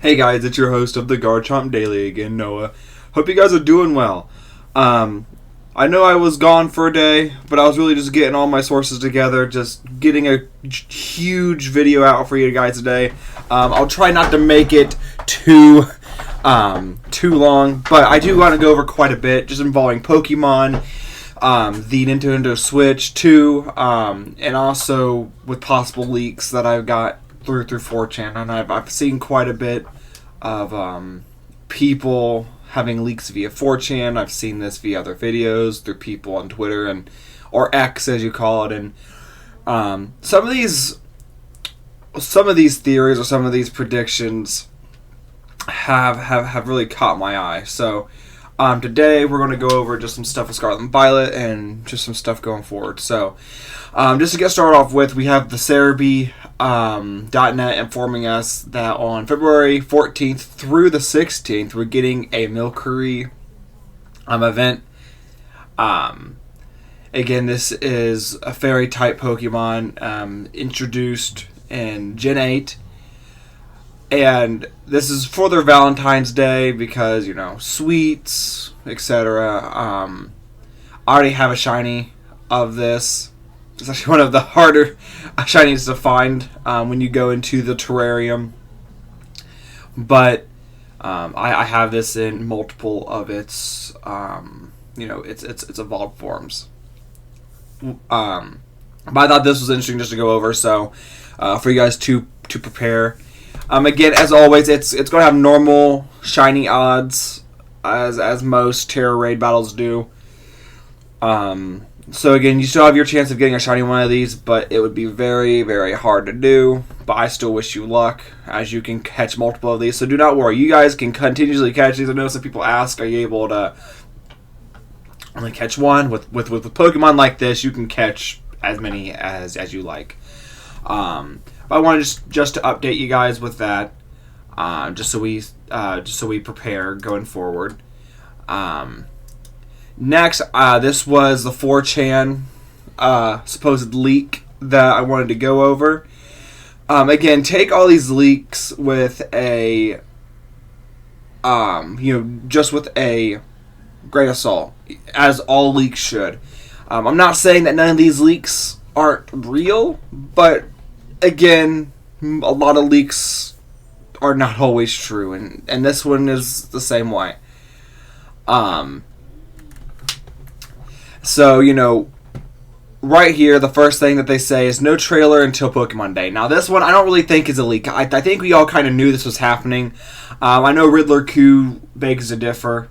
Hey guys, it's your host of the Garchomp Daily again, Noah. Hope you guys are doing well. I know I was gone for a day, but I was really just getting all my sources together, just getting a huge video out for you guys today. I'll try not to make it too long, but I do want to go over quite a bit, just involving Pokemon, the Nintendo Switch 2, and also with possible leaks that I've got through 4chan, and I've seen quite a bit of people having leaks via 4chan. I've seen this via other videos through people on Twitter or X as you call it, and some of these theories or some of these predictions have really caught my eye. So today we're going to go over just some stuff with Scarlet and Violet and just some stuff going forward. So just to get started off with, we have the Cerebi .net informing us that on February 14th through the 16th, we're getting a Milcery event. Again, this is a fairy-type Pokemon introduced in Gen 8. And this is for their Valentine's Day because, you know, sweets, etc. I already have a shiny of this. It's actually one of the harder shinies to find when you go into the terrarium. But I have this in multiple of its, its evolved forms. But I thought this was interesting just to go over, so for you guys to prepare. Again, as always, it's going to have normal shiny odds as most Terra Raid battles do. So again, you still have your chance of getting a shiny one of these, but it would be very, very hard to do. But I still wish you luck, as you can catch multiple of these. So do not worry. You guys can continuously catch these. I know some people ask, are you able to only catch one? With Pokemon like this, you can catch as many as you like. But I want to just to update you guys with that, just so we prepare going forward. Next, this was the 4chan supposed leak that I wanted to go over. Again, take all these leaks with a, just with a grain of salt, as all leaks should. I'm not saying that none of these leaks aren't real, but again, a lot of leaks are not always true, and this one is the same way. So, right here, the first thing that they say is no trailer until Pokemon Day. Now, this one I don't really think is a leak. I think we all kind of knew this was happening. I know Riddler Q begs to differ.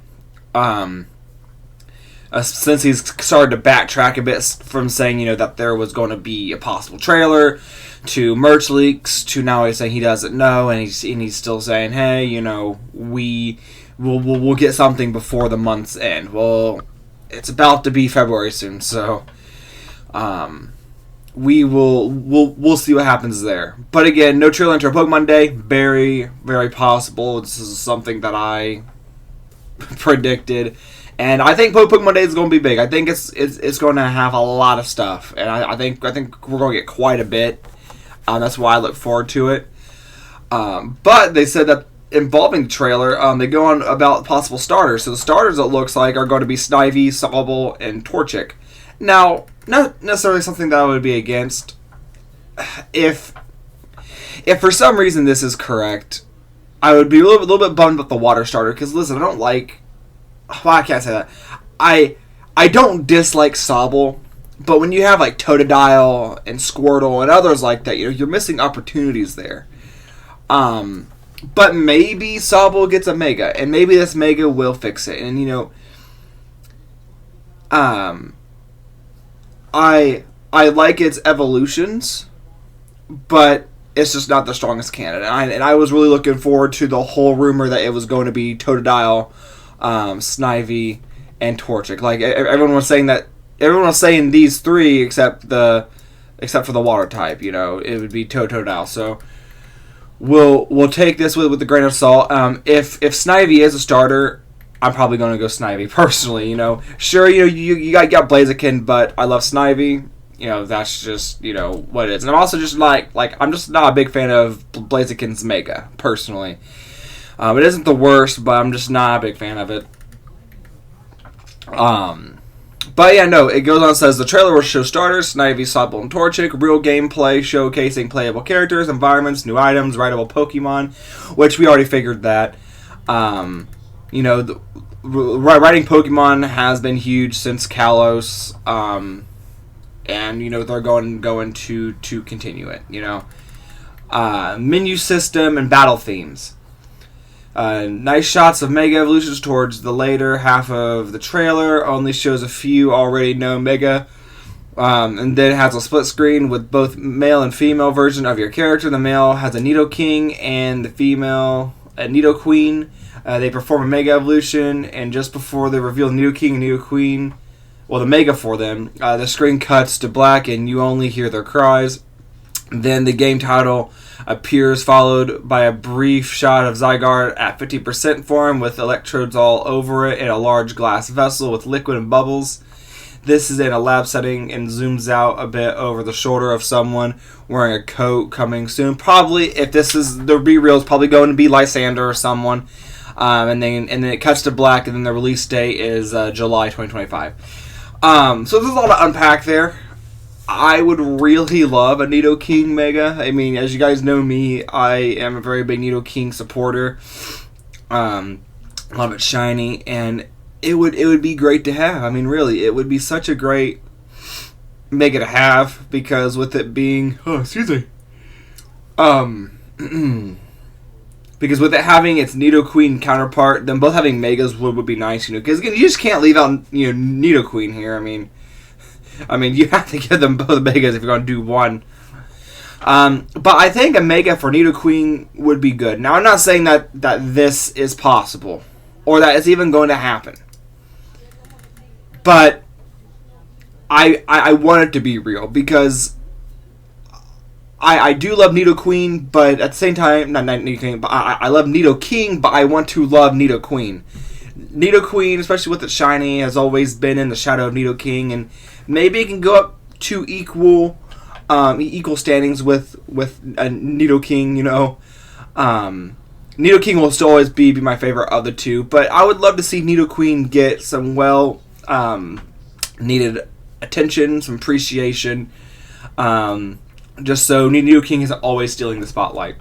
Since he's started to backtrack a bit from saying, that there was going to be a possible trailer, to merch leaks, to now he's saying he doesn't know, and he's still saying, hey, we'll get something before the month's end. Well, it's about to be February soon, so we'll see what happens there. But again, no trailer until Pokemon Day. Very, very possible. This is something that I predicted. And I think Pokemon Day is going to be big. I think it's going to have a lot of stuff, and I think we're going to get quite a bit. That's why I look forward to it. But they said that involving the trailer, they go on about possible starters. So the starters, it looks like, are going to be Snivy, Sobble, and Torchic. Now, not necessarily something that I would be against. If for some reason this is correct, I would be a little bit bummed with the water starter. Because listen, I don't like. Well, I can't say that. I don't dislike Sobble, but when you have like Totodile and Squirtle and others like that, you're missing opportunities there. But maybe Sobble gets a Mega, and maybe this Mega will fix it. And I like its evolutions, but it's just not the strongest candidate. And I was really looking forward to the whole rumor that it was going to be Totodile, Snivy, and Torchic. Like everyone was saying these three except for the water type. It would be Totodile. So we'll take this with a grain of salt. If Snivy is a starter, I'm probably going to go Snivy personally. Sure, you got Blaziken, but I love Snivy. That's just what it is. And I'm also just I'm just not a big fan of Blaziken's Mega personally. It isn't the worst, but I'm just not a big fan of it. But yeah, no, it goes on and says, the trailer will show starters, Snivy, Sobble, and Torchic, real gameplay showcasing playable characters, environments, new items, rideable Pokemon, which we already figured that. You know, riding Pokemon has been huge since Kalos, and, you know, they're going to continue it, you know. Menu system and battle themes. Nice shots of Mega Evolutions towards the later half of the trailer. Only shows a few already known Mega. And then it has a split screen with both male and female version of your character. The male has a Nidoking and the female a Nidoqueen. They perform a Mega Evolution, and just before they reveal Nidoking and Nidoqueen, well, the Mega for them, the screen cuts to black and you only hear their cries. Then the game title appears, followed by a brief shot of Zygarde at 50% form with electrodes all over it in a large glass vessel with liquid and bubbles. This is in a lab setting and zooms out a bit over the shoulder of someone wearing a coat coming soon. Probably, if this is the be-real, it's probably going to be Lysander or someone. And then it cuts to black, and then the release date is July 2025. So there's a lot to unpack there. I would really love a Nidoking Mega. I mean, as you guys know me, I am a very big Nidoking supporter. Love it shiny, and it would be great to have. I mean, really, it would be such a great Mega to have, because with it being... Oh, excuse me. Because with it having its Nidoqueen counterpart, then both having Megas would be nice, you know. Because, again, you just can't leave out, you know, Nidoqueen here. I mean, you have to give them both Megas if you're going to do one. But I think a Mega for Nidoqueen would be good. Now, I'm not saying that this is possible, or that it's even going to happen. But I want it to be real, because I do love Nidoqueen, but at the same time, not Nidoqueen, but I love Nidoking, but I want to love Nidoqueen. Nidoqueen, especially with its shiny, has always been in the shadow of Nidoking, and maybe it can go up to equal standings with Nidoking, you know. Nidoking will still always be my favorite of the two, but I would love to see Nidoqueen get some needed attention, some appreciation, just so Nidoking isn't always stealing the spotlight.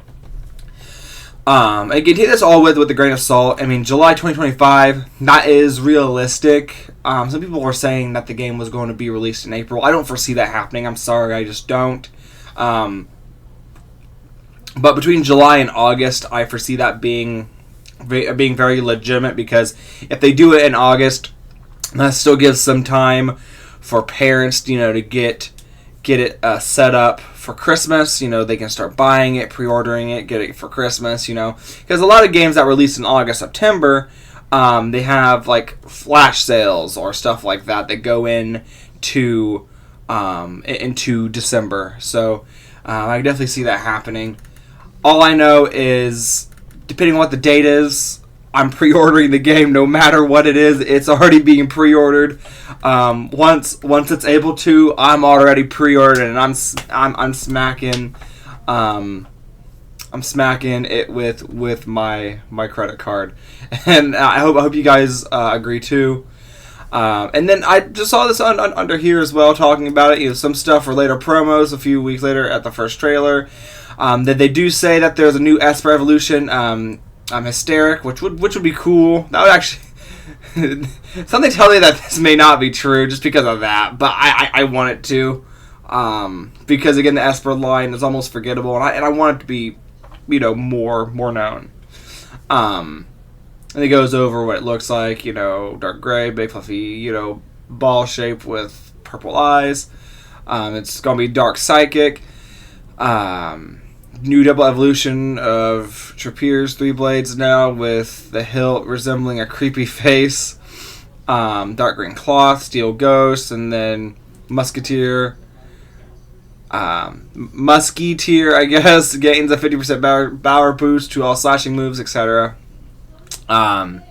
Again, take this all with a grain of salt. I mean, July 2025, that is realistic. Some people were saying that the game was going to be released in April. I don't foresee that happening. I'm sorry, I just don't. But between July and August, I foresee that being very legitimate, because if they do it in August, that still gives some time for parents, you know, to get it set up for Christmas. You know, they can start buying it, pre-ordering it, get it for Christmas, you know. Because a lot of games that release in August, September, they have, like, flash sales or stuff like that go into December. So, I can definitely see that happening. All I know is, depending on what the date is, I'm pre-ordering the game no matter what it is. It's already being pre-ordered. Once it's able to, I'm already pre-ordered, and I'm smacking it with my credit card, and I hope you guys agree too. And then I just saw this under here as well, talking about it. You know, some stuff for later promos a few weeks later at the first trailer. That they do say that there's a new Esper evolution. Hysteric, which would be cool. That would actually something tell me that this may not be true just because of that, but I want it to, because again, the Esper line is almost forgettable, and I want it to be, you know, more known. And it goes over what it looks like, you know, dark gray, big fluffy, you know, ball shape with purple eyes. It's gonna be dark psychic. New double evolution of Trappear's 3 blades now, with the hilt resembling a creepy face. Dark green cloth, steel ghost, and then Musketeer, I guess, gains a 50% power boost to all slashing moves, etc. And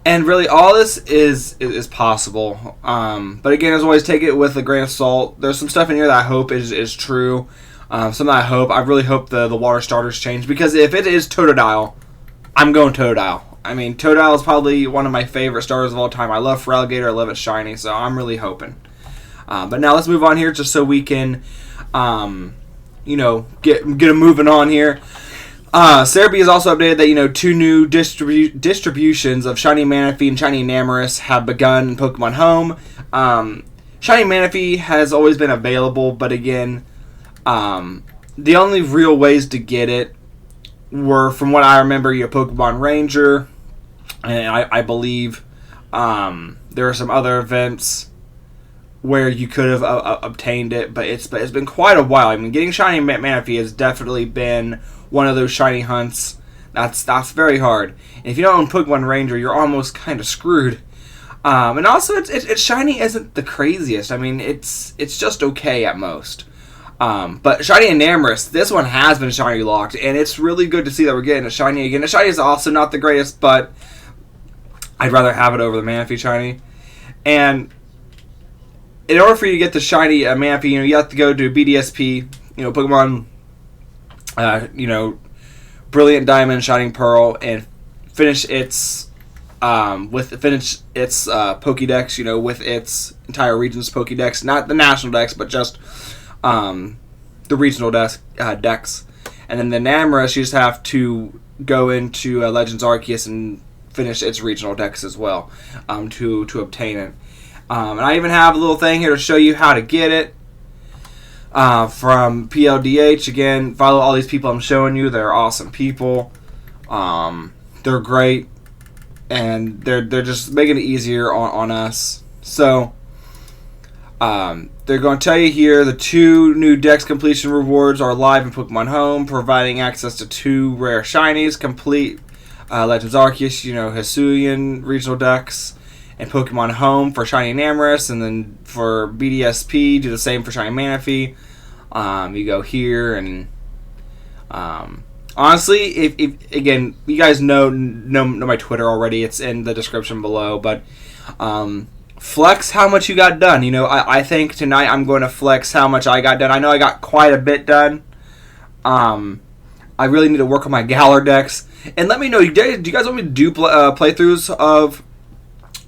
really, all this is possible. But again, as always, take it with a grain of salt. There's some stuff in here that I hope is true. Something I hope. I really hope the water starters change, because if it is Totodile, I'm going Totodile. I mean, Totodile is probably one of my favorite starters of all time. I love Feraligatr. I love it shiny, so I'm really hoping. But now let's move on here just so we can, get them moving on here. Cerebi has also updated that, 2 new distributions of Shiny Manaphy and Shiny Enamorus have begun in Pokemon Home. Shiny Manaphy has always been available, but again, the only real ways to get it were, from what I remember, Pokemon Ranger, and I believe there are some other events where you could have obtained it, but it's been quite a while. I mean, getting Shiny Manaphy has definitely been one of those shiny hunts. That's very hard. And if you don't own Pokemon Ranger, you're almost kind of screwed. And also, it's shiny isn't the craziest. I mean, it's just okay at most. But Shiny Enamorus, this one has been shiny locked, and it's really good to see that we're getting a shiny again. The shiny is also not the greatest, but I'd rather have it over the Manaphy shiny. And in order for you to get the shiny Manaphy, you have to go to BDSP, Pokemon, Brilliant Diamond, Shining Pearl, and finish its Pokédex, with its entire region's Pokédex, not the national dex, but just the regional dex. And then the Enamorus, you just have to go into Legends Arceus and finish its regional dex as well, to obtain it. And I even have a little thing here to show you how to get it. From PLDH. Again, follow all these people I'm showing you. They're awesome people. They're great, and they're just making it easier on us. So they're going to tell you here the 2 new Dex completion rewards are live in Pokemon Home, providing access to 2 rare shinies. Complete Legends Arceus, Hisuian regional Dex, and Pokemon Home for Shiny Enamorus, and then for BDSP, do the same for Shiny Manaphy. You go here, and honestly, if again, you guys know my Twitter already, it's in the description below, but flex how much you got done. I think tonight I'm going to flex how much I got done. I know I got quite a bit done. I really need to work on my Galar decks, and let me know, do you guys want me to do playthroughs of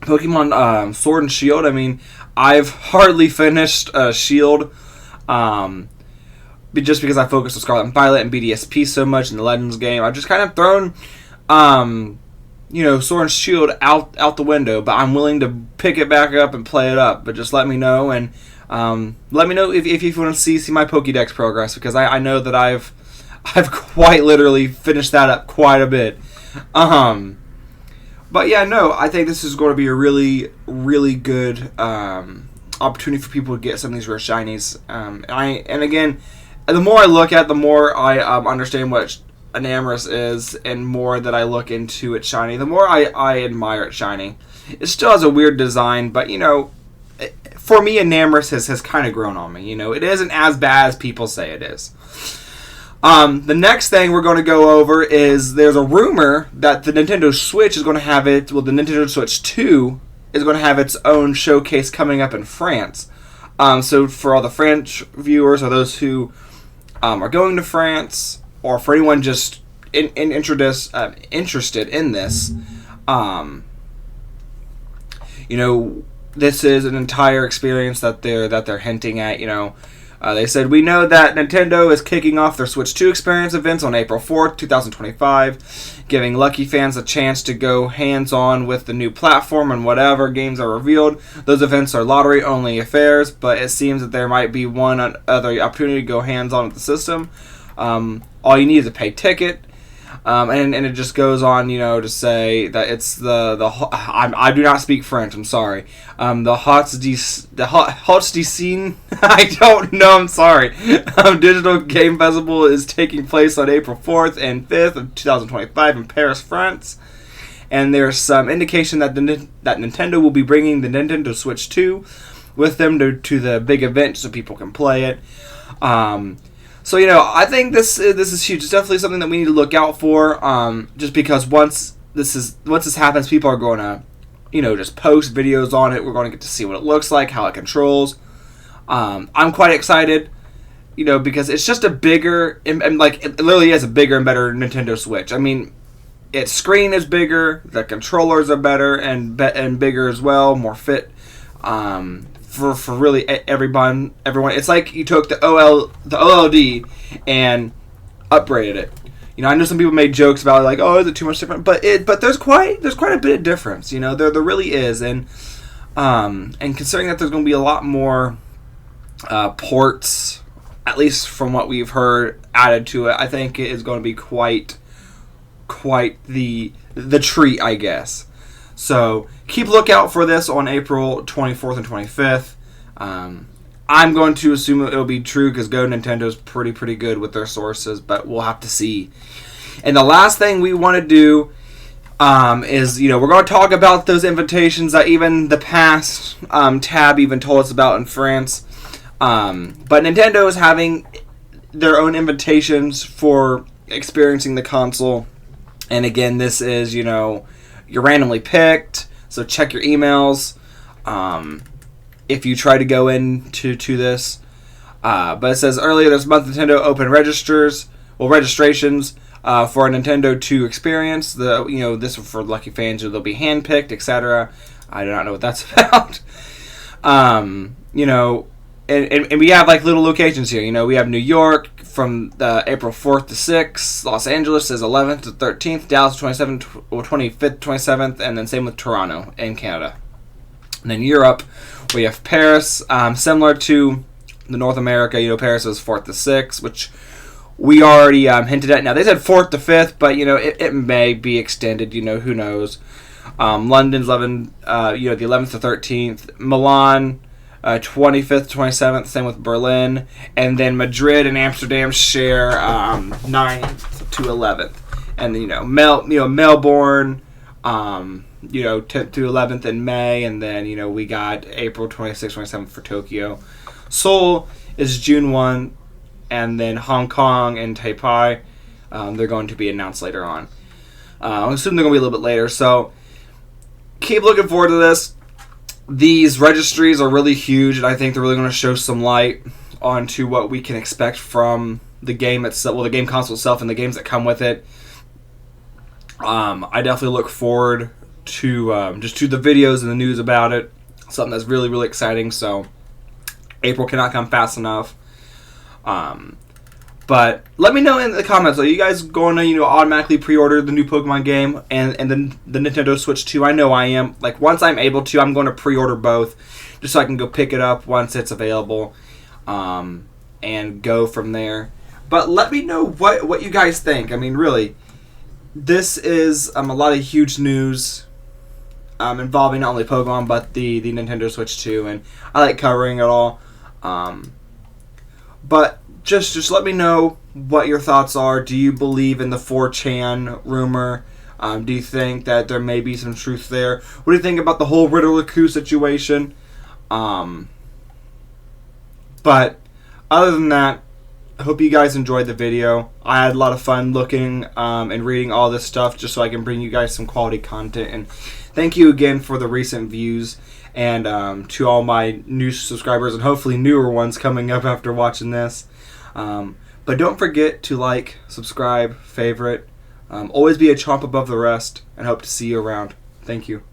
Pokemon Sword and Shield? I mean, I've hardly finished Shield, just because I focused on Scarlet and Violet and BDSP so much in the Legends game. I've just kind of thrown, Sword and Shield out the window, but I'm willing to pick it back up and play it up. But just let me know, and let me know if you want to see my Pokédex progress, because I know that I've quite literally finished that up quite a bit. But yeah, no, I think this is going to be a really, really good opportunity for people to get some of these rare shinies. And again, the more I look at, the more I understand what Enamorus is, and more that I look into it shiny, the more I admire it shiny. It still has a weird design, but for me, Enamorus has kind of grown on me. It isn't as bad as people say it is. The next thing we're going to go over is there's a rumor that the Nintendo Switch is going to have the Nintendo Switch 2 is going to have its own showcase coming up in France. So for all the French viewers, or those who are going to France, or for anyone just interested in this, this is an entire experience that they're hinting at. They said, we know that Nintendo is kicking off their Switch 2 experience events on April 4th, 2025, giving lucky fans a chance to go hands-on with the new platform and whatever games are revealed. Those events are lottery-only affairs, but it seems that there might be one other opportunity to go hands-on with the system. All you need is a paid ticket. And it just goes on, to say that it's I do not speak French. I'm sorry. The Hots de Scene. I don't know. I'm sorry. Digital Game Festival is taking place on April 4th and 5th of 2025 in Paris, France. And there's some indication that that Nintendo will be bringing the Nintendo Switch 2 with them to the big event so people can play it. So, I think this is huge. It's definitely something that we need to look out for, just because once this happens, people are going to, just post videos on it. We're going to get to see what it looks like, how it controls. I'm quite excited. because it's just a bigger, and like it literally is a bigger and better Nintendo Switch. I mean, its screen is bigger, the controllers are better and bigger as well, more fit. For really everyone. It's like you took the OLED and upgraded it. I know some people made jokes about it, like, oh, is it too much different? But there's quite a bit of difference. There really is, and considering that there's going to be a lot more ports, at least from what we've heard, added to it, I think it is going to be quite the treat, I guess. So keep a lookout for this on April 24th and 25th. I'm going to assume it'll be true because Go Nintendo's pretty good with their sources, but we'll have to see. And the last thing we want to do is, we're going to talk about those invitations that even the past tab even told us about in France. But Nintendo is having their own invitations for experiencing the console. And again, this is, you're randomly picked, so check your emails if you try to go into this. But it says earlier this month, Nintendo opened registrations for a Nintendo 2 experience. This is for lucky fans, they'll be handpicked, etc. I do not know what that's about. And we have like little locations here. We have New York from April 4th to 6th. Los Angeles is 11th to 13th. Dallas 27th, 25th, 27th, and then same with Toronto in Canada. And then Europe, we have Paris, similar to the North America. Paris is 4th to 6th, which we already hinted at. Now they said 4th to 5th, but it may be extended. Who knows? London's the 11th to 13th. Milan, 25th, 27th, same with Berlin. And then Madrid and Amsterdam share 9th to 11th. And, Melbourne, 10th to 11th in May. And then, we got April 26th, 27th for Tokyo. Seoul is June 1. And then Hong Kong and Taipei, they're going to be announced later on. I assume they're going to be a little bit later. So, keep looking forward to this. These registries are really huge, and I think they're really going to show some light onto what we can expect from the game itself, the game console itself, and the games that come with it. I definitely look forward to just to the videos and the news about it. Something that's really, really exciting. So April cannot come fast enough. But let me know in the comments. Are you guys going to automatically pre-order the new Pokemon game and then the Nintendo Switch 2? I know I am. Like once I'm able to, I'm going to pre-order both, just so I can go pick it up once it's available, and go from there. But let me know what you guys think. I mean, really, this is a lot of huge news involving not only Pokemon but the Nintendo Switch 2, and I like covering it all. But just let me know what your thoughts are. Do you believe in the 4chan rumor? Do you think that there may be some truth there? What do you think about the whole Riddler-Coup situation? But other than that, I hope you guys enjoyed the video. I had a lot of fun looking and reading all this stuff just so I can bring you guys some quality content. And thank you again for the recent views. And to all my new subscribers and hopefully newer ones coming up after watching this. But don't forget to like, subscribe, favorite. Always be a chomp above the rest, and hope to see you around. Thank you.